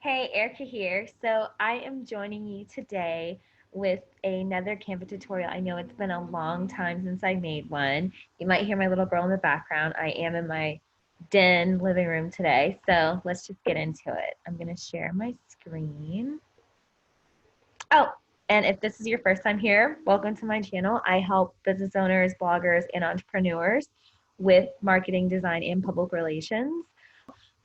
Hey, Erica here. So I am joining you today with another Canva tutorial. I know it's been a long time since I made one. You might hear my little girl in the background. I am in my den living room today. So let's just get into it. I'm going to share my screen. Oh, and if this is your first time here, welcome to my channel. I help business owners, bloggers, and entrepreneurs with marketing, design, and public relations.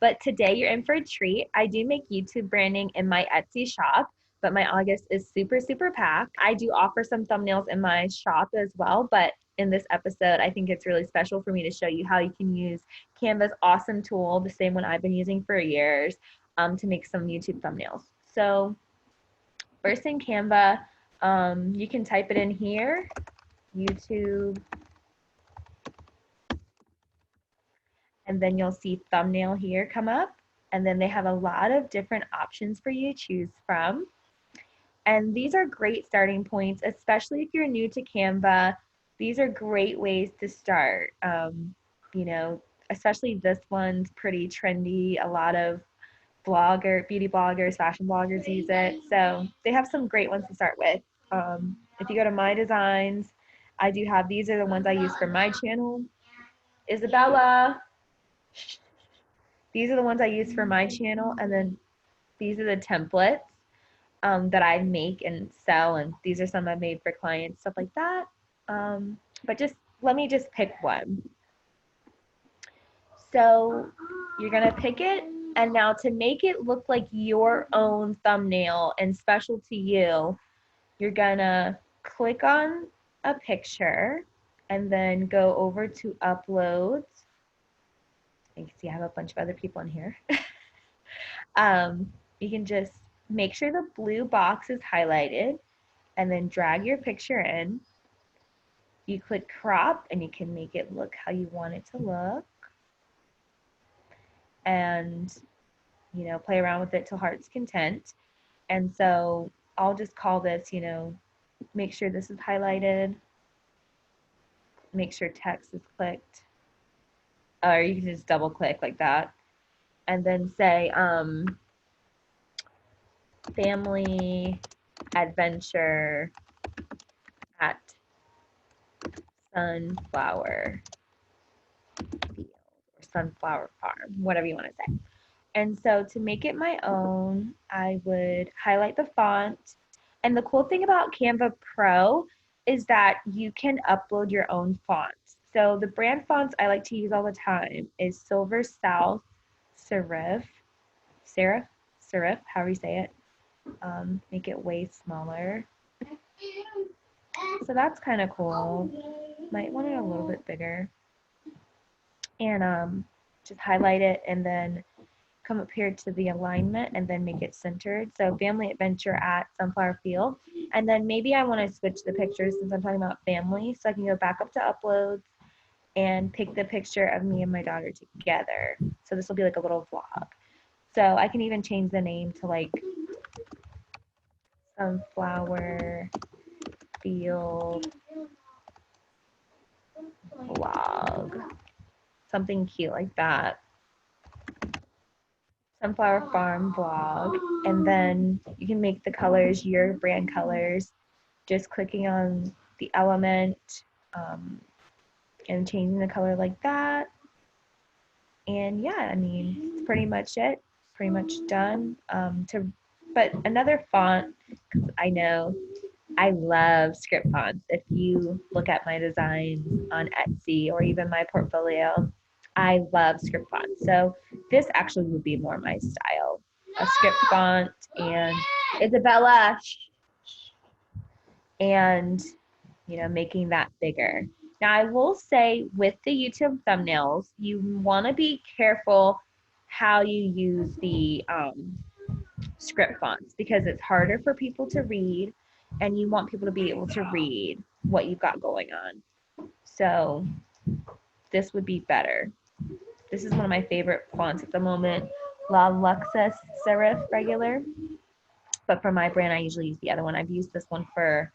But today you're in for a treat. I do make YouTube branding in my Etsy shop, but my August is super, super packed. I do offer some thumbnails in my shop as well, but in this episode, I think it's really special for me to show you how you can use Canva's awesome tool, the same one I've been using for years, to make some YouTube thumbnails. So first in Canva, you can type it in here, YouTube, and then you'll see thumbnail here come up. And then they have a lot of different options for you to choose from. And these are great starting points, especially if you're new to Canva. These are great ways to start. You know, especially this one's pretty trendy. A lot of beauty bloggers, fashion bloggers use it. So they have some great ones to start with. If you go to my designs, I do have, these are the ones I use for my channel. Isabella, these are the ones I use for my channel, and then these are the templates that I make and sell, and these are some I've made for clients, stuff like that. But just let me just pick one. So you're gonna pick it, and now to make it look like your own thumbnail and special to you, you're gonna click on a picture and then go over to uploads. You can see I have a bunch of other people in here. You can just make sure the blue box is highlighted and then drag your picture in. You click crop and you can make it look how you want it to look. And, play around with it till heart's content. And so I'll just call this, make sure this is highlighted, make sure text is clicked, or you can just double click like that. And then say, family adventure at sunflower field or sunflower farm, whatever you want to say. And so to make it my own, I would highlight the font. And the cool thing about Canva Pro is that you can upload your own fonts. So the brand fonts I like to use all the time is Silver South Serif, however you say it. Make it way smaller. So that's kind of cool. Might want it a little bit bigger. And just highlight it and then come up here to the alignment and then make it centered. So family adventure at Sunflower Field. And then maybe I want to switch the pictures since I'm talking about family. So I can go back up to uploads and pick the picture of me and my daughter together. So this will be like a little vlog. So I can even change the name to like Sunflower Field Vlog. Something cute like that. Sunflower Farm Vlog. And then you can make the colors your brand colors, just clicking on the element and changing the color like that. And yeah, I mean, it's pretty much it. Pretty much done. But another font, because I know I love script fonts. If you look at my designs on Etsy or even my portfolio, I love script fonts. So this actually would be more my style. A script font and Isabella, and making that bigger. Now I will say with the YouTube thumbnails, you want to be careful how you use the script fonts because it's harder for people to read and you want people to be able to read what you've got going on. So this would be better. This is one of my favorite fonts at the moment, La Luxa Serif regular. But for my brand, I usually use the other one. I've used this one for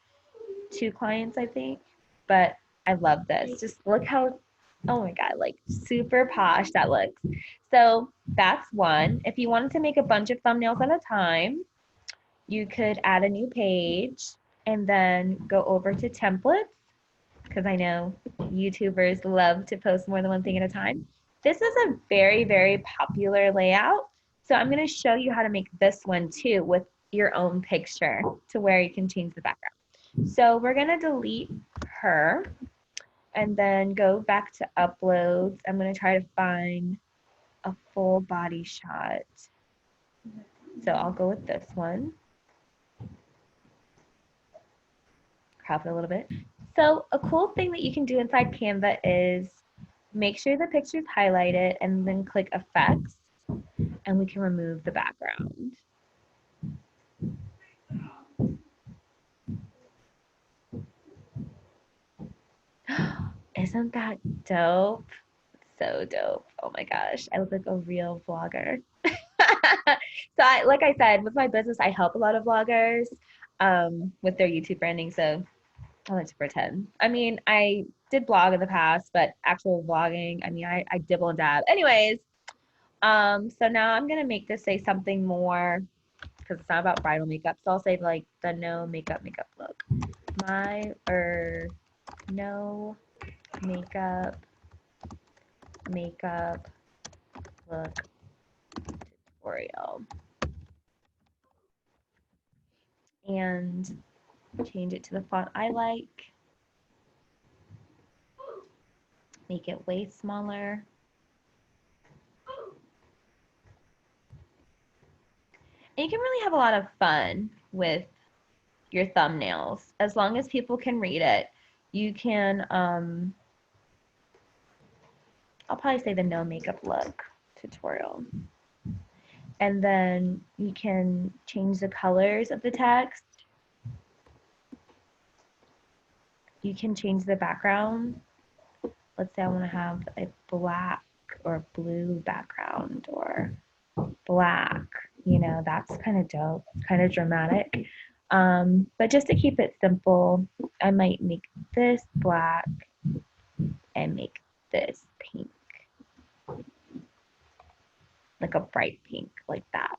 2 clients, I think. But I love this. Just look how Oh my God, like super posh that looks. So that's one. If you wanted to make a bunch of thumbnails at a time, you could add a new page and then go over to templates because I know YouTubers love to post more than one thing at a time. This is a very, very popular layout. So I'm going to show you how to make this one too with your own picture to where you can change the background. So we're going to delete her and then go back to uploads. I'm going to try to find a full body shot. So I'll go with this one. Crop it a little bit. So a cool thing that you can do inside Canva is make sure the picture's highlighted and then click effects and we can remove the background. Isn't that dope? So dope. Oh my gosh, I look like a real vlogger. So like I said, with my business, I help a lot of vloggers with their YouTube branding. So I like to pretend. I mean, I did blog in the past, but actual vlogging, I mean, I dibble and dab. Anyways, so now I'm gonna make this say something more because it's not about bridal makeup. So I'll say like the no makeup look. My or no makeup look tutorial. And change it to the font I like. Make it way smaller. And you can really have a lot of fun with your thumbnails as long as people can read it. You can I'll probably say the no makeup look tutorial. And then you can change the colors of the text. You can change the background. Let's say I want to have a black or blue background or black. You know, that's kind of dope, kind of dramatic. But just to keep it simple, I might make this black and make this pink, like a bright pink, like that.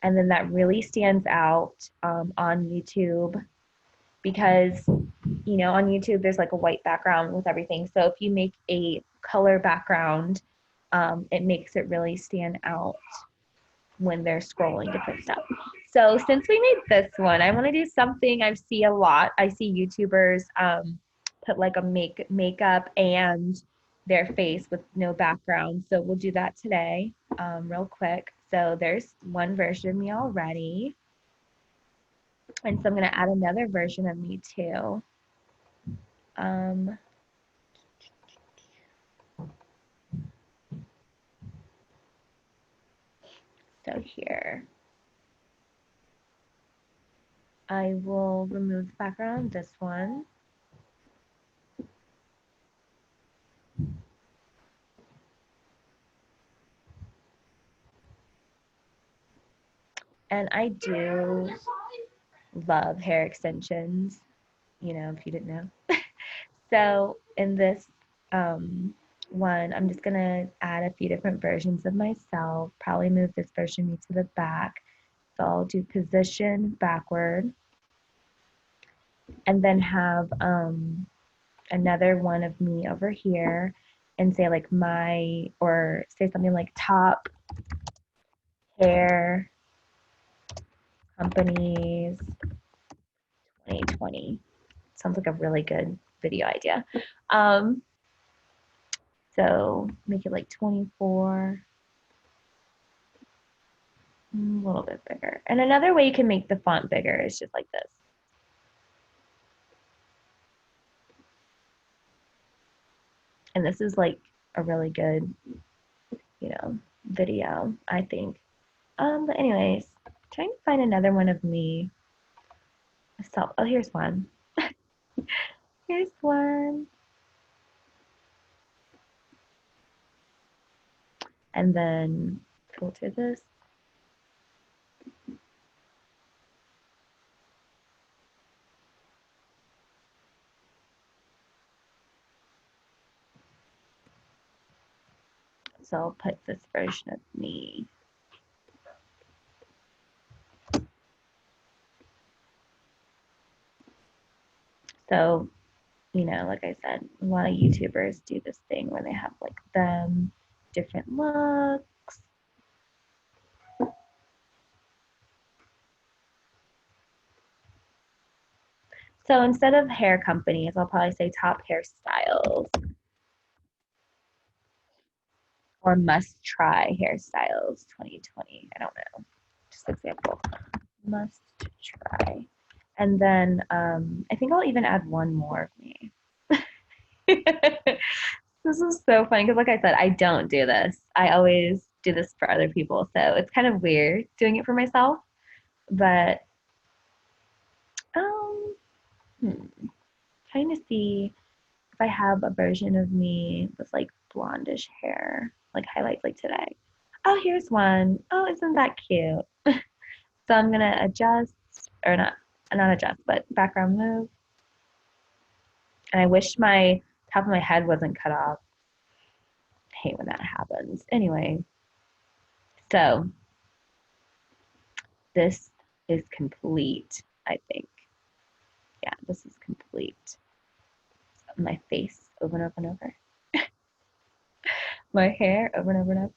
And then that really stands out on YouTube because, you know, on YouTube there's like a white background with everything. So if you make a color background, it makes it really stand out when they're scrolling different stuff. So since we made this one, I want to do something I see a lot. I see YouTubers put like a makeup and their face with no background. So we'll do that today real quick. So there's one version of me already. And so I'm going to add another version of me too. Um, so here, I will remove the background, this one. And I do love hair extensions, you know, if you didn't know. So in this one, I'm just gonna add a few different versions of myself, probably move this version of me to the back. So I'll do position backward and then have another one of me over here and say like or say something like top hair companies 2020. Sounds like a really good video idea. Um, so make it like 24, a little bit bigger. And another way you can make the font bigger is just like this. And this is like a really good, you know, video, I think. But anyways, trying to find another one of me. So, oh, here's one. Here's one. And then filter this. So I'll put this version of me. So, you know, like I said, a lot of YouTubers do this thing where they have like them, different looks. So instead of hair companies, I'll probably say top hairstyles or must try hairstyles 2020. I don't know. Just example. Must try. And then I think I'll even add one more of me. This is so funny because, like I said, I don't do this. I always do this for other people. So it's kind of weird doing it for myself. But um, trying to see if I have a version of me with like blondish hair, like highlights like today. Oh, here's one. Oh, isn't that cute? So I'm gonna adjust, or not adjust, but background move. And I wish my top of my head wasn't cut off. I hate when that happens. Anyway, so this is complete, I think. Yeah, this is complete. My face over and over and over. My hair over and over and over.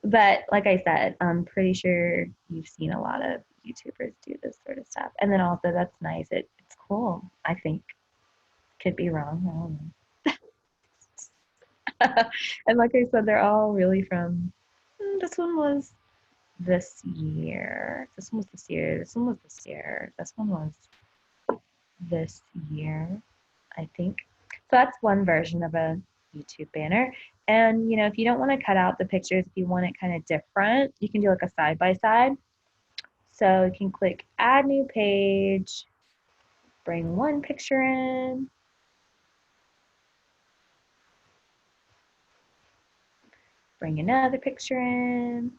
But like I said, I'm pretty sure you've seen a lot of YouTubers do this sort of stuff. And then also that's nice. It's cool, I think. Could be wrong. I don't know. And like I said, they're all really from this one was this year. This one was this year. This one was this year. This one was this year, I think. So that's one version of a YouTube banner. And you know, if you don't want to cut out the pictures, if you want it kind of different, you can do like a side by side. So you can click add new page, bring one picture in, bring another picture in,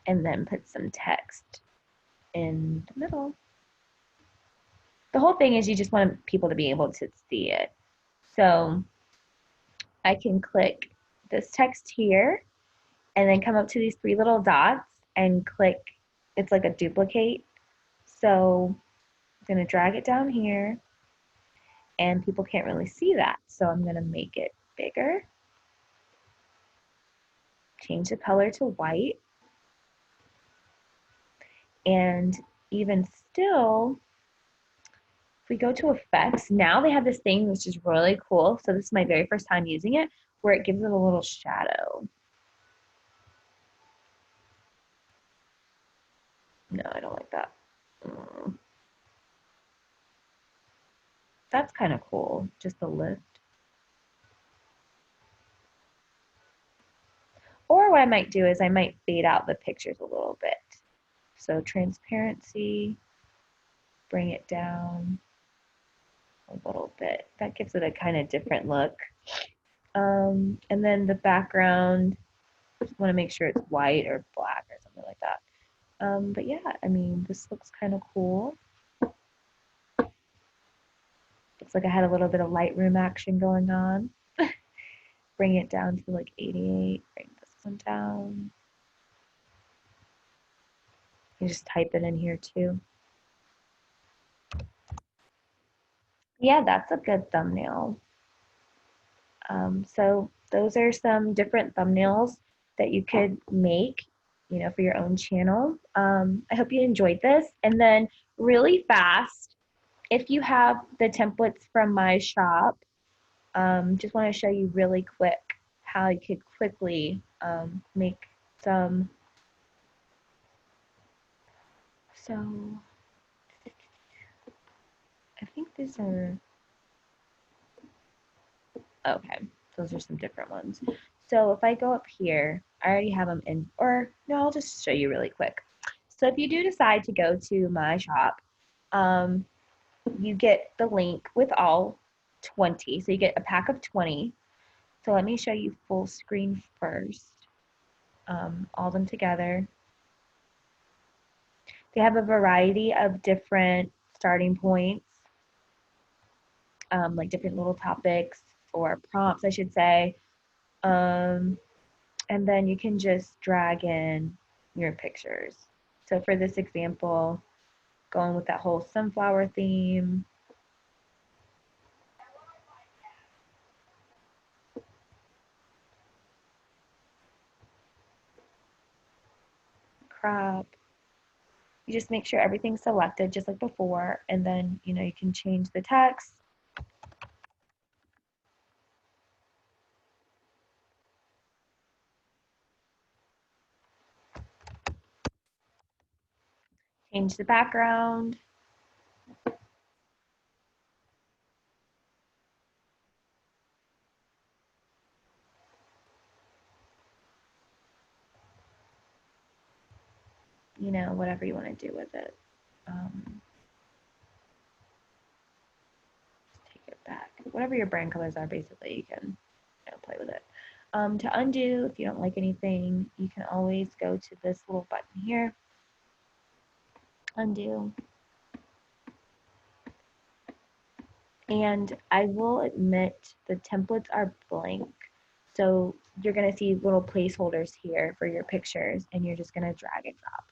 and then put some text in the middle. The whole thing is you just want people to be able to see it. So I can click this text here and then come up to these three little dots and click, it's like a duplicate. So I'm going to drag it down here and people can't really see that. So I'm going to make it bigger, change the color to white, and even still, if we go to effects, now they have this thing which is really cool. So this is my very first time using it, where it gives it a little shadow. No, I don't like that. That's kind of cool, just a lift. Or what I might do is I might fade out the pictures a little bit. So transparency, bring it down a little bit. That gives it a kind of different look. And then the background, just want to make sure it's white or black or something like that. But yeah, I mean, this looks kind of cool. Looks like I had a little bit of Lightroom action going on. Bring it down to like 88, bring this one down. You just type it in here too. Yeah, that's a good thumbnail. So those are some different thumbnails that you could make, you know, for your own channel. I hope you enjoyed this. And then really fast, if you have the templates from my shop, just want to show you really quick how you could quickly make some. So I think these are, okay, those are some different ones. So if I go up here, I already have them in, or no, I'll just show you really quick. So if you do decide to go to my shop, um, you get the link with all 20. So you get a pack of 20. So let me show you full screen first, all of them together. They have a variety of different starting points. like different little topics or prompts, I should say. Um, and then you can just drag in your pictures. So for this example, going with that whole sunflower theme, crop, you just make sure everything's selected just like before, and then you can change the text, change the background, whatever you want to do with it. Um, Take it back. Whatever your brand colors are, basically, you can play with it. To undo, if you don't like anything, you can always go to this little button here, undo. And I will admit the templates are blank. So you're going to see little placeholders here for your pictures, and you're just going to drag and drop.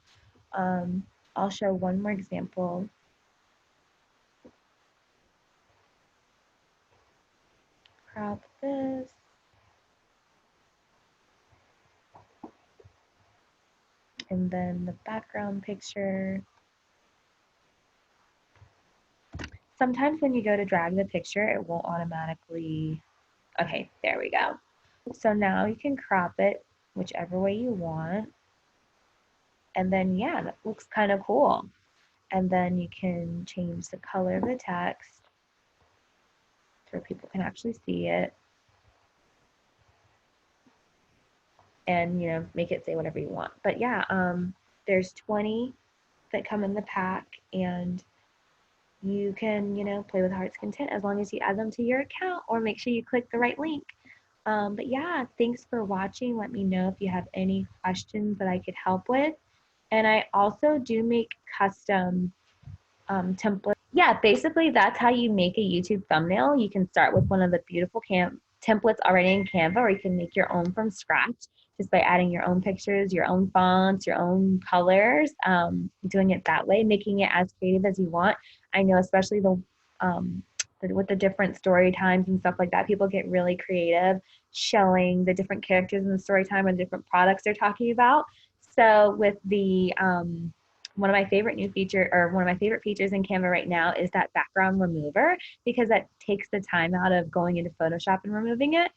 I'll show one more example. Crop this. And then the background picture. Sometimes when you go to drag the picture, it won't automatically, okay, there we go. So now you can crop it whichever way you want. And then, yeah, that looks kind of cool. And then you can change the color of the text so people can actually see it. And, make it say whatever you want. But yeah, there's 20 that come in the pack, and you can, play with heart's content as long as you add them to your account, or make sure you click the right link. But yeah, thanks for watching. Let me know if you have any questions that I could help with. And I also do make custom templates. Yeah, basically that's how you make a YouTube thumbnail. You can start with one of the beautiful templates already in Canva, or you can make your own from scratch just by adding your own pictures, your own fonts, your own colors, doing it that way, making it as creative as you want. I know especially with the different story times and stuff like that, people get really creative showing the different characters in the story time and different products they're talking about. So with the one of my favorite features in Canva right now is that background remover, because that takes the time out of going into Photoshop and removing it.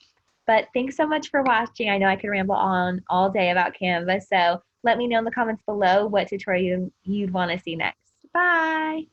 But thanks so much for watching. I know I could ramble on all day about Canva, so let me know in the comments below what tutorial you'd want to see next. Bye.